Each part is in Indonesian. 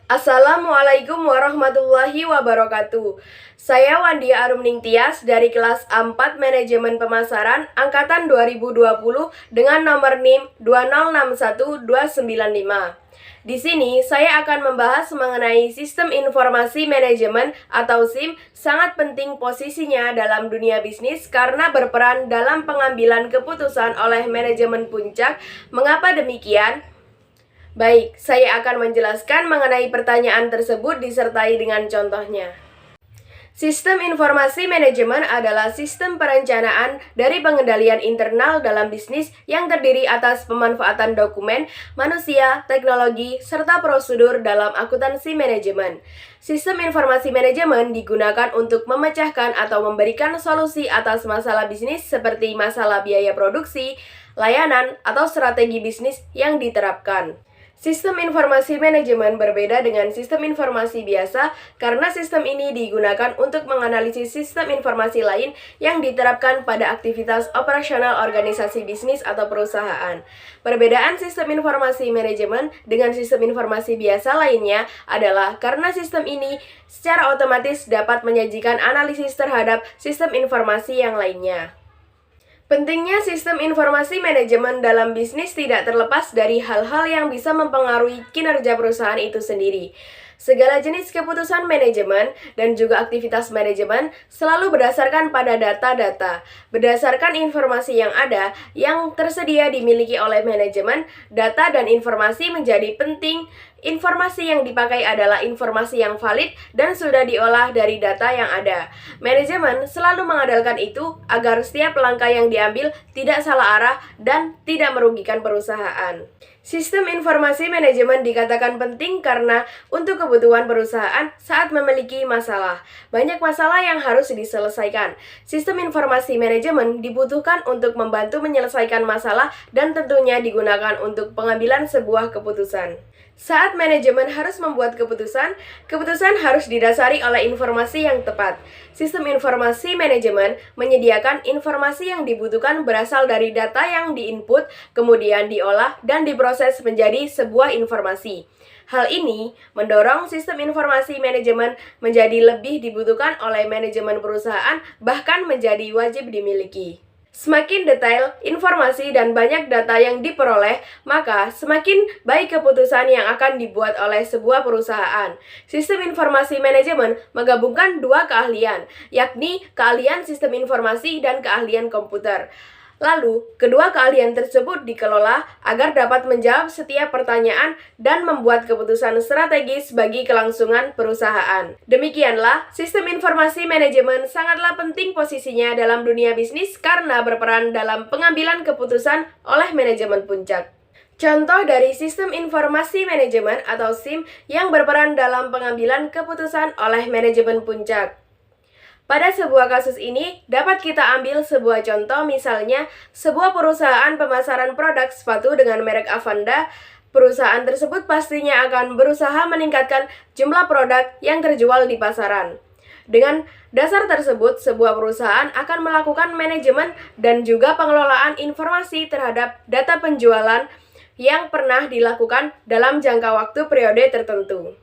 Assalamualaikum warahmatullahi wabarakatuh. Saya Wandia Arumning Tias dari kelas 4 Manajemen Pemasaran Angkatan 2020 dengan nomor NIM 2061295. Di sini saya akan membahas mengenai Sistem Informasi Manajemen atau SIM. Sangat penting posisinya dalam dunia bisnis karena berperan dalam pengambilan keputusan oleh manajemen puncak. Mengapa demikian? Baik, saya akan menjelaskan mengenai pertanyaan tersebut disertai dengan contohnya. Sistem informasi manajemen adalah sistem perencanaan dari pengendalian internal dalam bisnis yang terdiri atas pemanfaatan dokumen, manusia, teknologi, serta prosedur dalam akuntansi manajemen. Sistem informasi manajemen digunakan untuk memecahkan atau memberikan solusi atas masalah bisnis seperti masalah biaya produksi, layanan, atau strategi bisnis yang diterapkan. Sistem informasi manajemen berbeda dengan sistem informasi biasa karena sistem ini digunakan untuk menganalisis sistem informasi lain yang diterapkan pada aktivitas operasional organisasi bisnis atau perusahaan. Perbedaan sistem informasi manajemen dengan sistem informasi biasa lainnya adalah karena sistem ini secara otomatis dapat menyajikan analisis terhadap sistem informasi yang lainnya. Pentingnya sistem informasi manajemen dalam bisnis tidak terlepas dari hal-hal yang bisa mempengaruhi kinerja perusahaan itu sendiri. Segala jenis keputusan manajemen dan juga aktivitas manajemen selalu berdasarkan pada data-data. Berdasarkan informasi yang ada, yang tersedia dimiliki oleh manajemen, data dan informasi menjadi penting. Informasi yang dipakai adalah informasi yang valid dan sudah diolah dari data yang ada. Manajemen selalu mengandalkan itu agar setiap langkah yang diambil tidak salah arah dan tidak merugikan perusahaan. Sistem informasi manajemen dikatakan penting karena untuk kebutuhan perusahaan saat memiliki masalah. Banyak masalah yang harus diselesaikan. Sistem informasi manajemen dibutuhkan untuk membantu menyelesaikan masalah dan tentunya digunakan untuk pengambilan sebuah keputusan. Saat manajemen harus membuat keputusan, keputusan harus didasari oleh informasi yang tepat. Sistem informasi manajemen menyediakan informasi yang dibutuhkan berasal dari data yang diinput, kemudian diolah dan diproses menjadi sebuah informasi. Hal ini mendorong sistem informasi manajemen menjadi lebih dibutuhkan oleh manajemen perusahaan, bahkan menjadi wajib dimiliki. Semakin detail informasi dan banyak data yang diperoleh, maka semakin baik keputusan yang akan dibuat oleh sebuah perusahaan. Sistem informasi manajemen menggabungkan dua keahlian, yakni keahlian sistem informasi dan keahlian komputer. Lalu, kedua keahlian tersebut dikelola agar dapat menjawab setiap pertanyaan dan membuat keputusan strategis bagi kelangsungan perusahaan. Demikianlah, sistem informasi manajemen sangatlah penting posisinya dalam dunia bisnis karena berperan dalam pengambilan keputusan oleh manajemen puncak. Contoh dari sistem informasi manajemen atau SIM yang berperan dalam pengambilan keputusan oleh manajemen puncak. Pada sebuah kasus ini, dapat kita ambil sebuah contoh, misalnya sebuah perusahaan pemasaran produk sepatu dengan merek Avanda. Perusahaan tersebut pastinya akan berusaha meningkatkan jumlah produk yang terjual di pasaran. Dengan dasar tersebut, sebuah perusahaan akan melakukan manajemen dan juga pengelolaan informasi terhadap data penjualan yang pernah dilakukan dalam jangka waktu periode tertentu.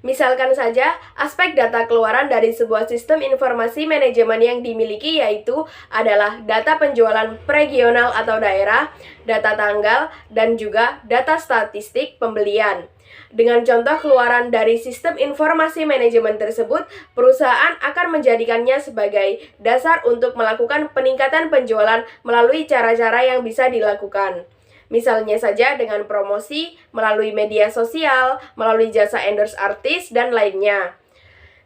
Misalkan saja, aspek data keluaran dari sebuah sistem informasi manajemen yang dimiliki yaitu adalah data penjualan regional atau daerah, data tanggal, dan juga data statistik pembelian. Dengan contoh keluaran dari sistem informasi manajemen tersebut, perusahaan akan menjadikannya sebagai dasar untuk melakukan peningkatan penjualan melalui cara-cara yang bisa dilakukan. Misalnya saja dengan promosi, melalui media sosial, melalui jasa endorse artis, dan lainnya.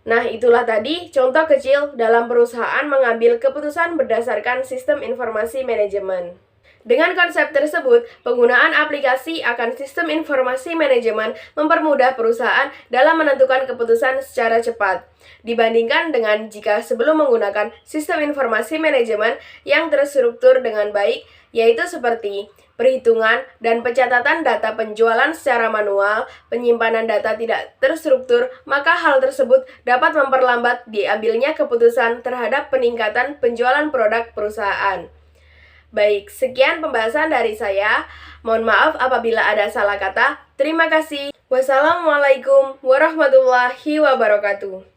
Nah, itulah tadi contoh kecil dalam perusahaan mengambil keputusan berdasarkan sistem informasi manajemen. Dengan konsep tersebut, penggunaan aplikasi akan sistem informasi manajemen mempermudah perusahaan dalam menentukan keputusan secara cepat, dibandingkan dengan jika sebelum menggunakan sistem informasi manajemen yang terstruktur dengan baik, yaitu seperti perhitungan dan pencatatan data penjualan secara manual, penyimpanan data tidak terstruktur, maka hal tersebut dapat memperlambat diambilnya keputusan terhadap peningkatan penjualan produk perusahaan. Baik, sekian pembahasan dari saya. Mohon maaf apabila ada salah kata. Terima kasih. Wassalamualaikum warahmatullahi wabarakatuh.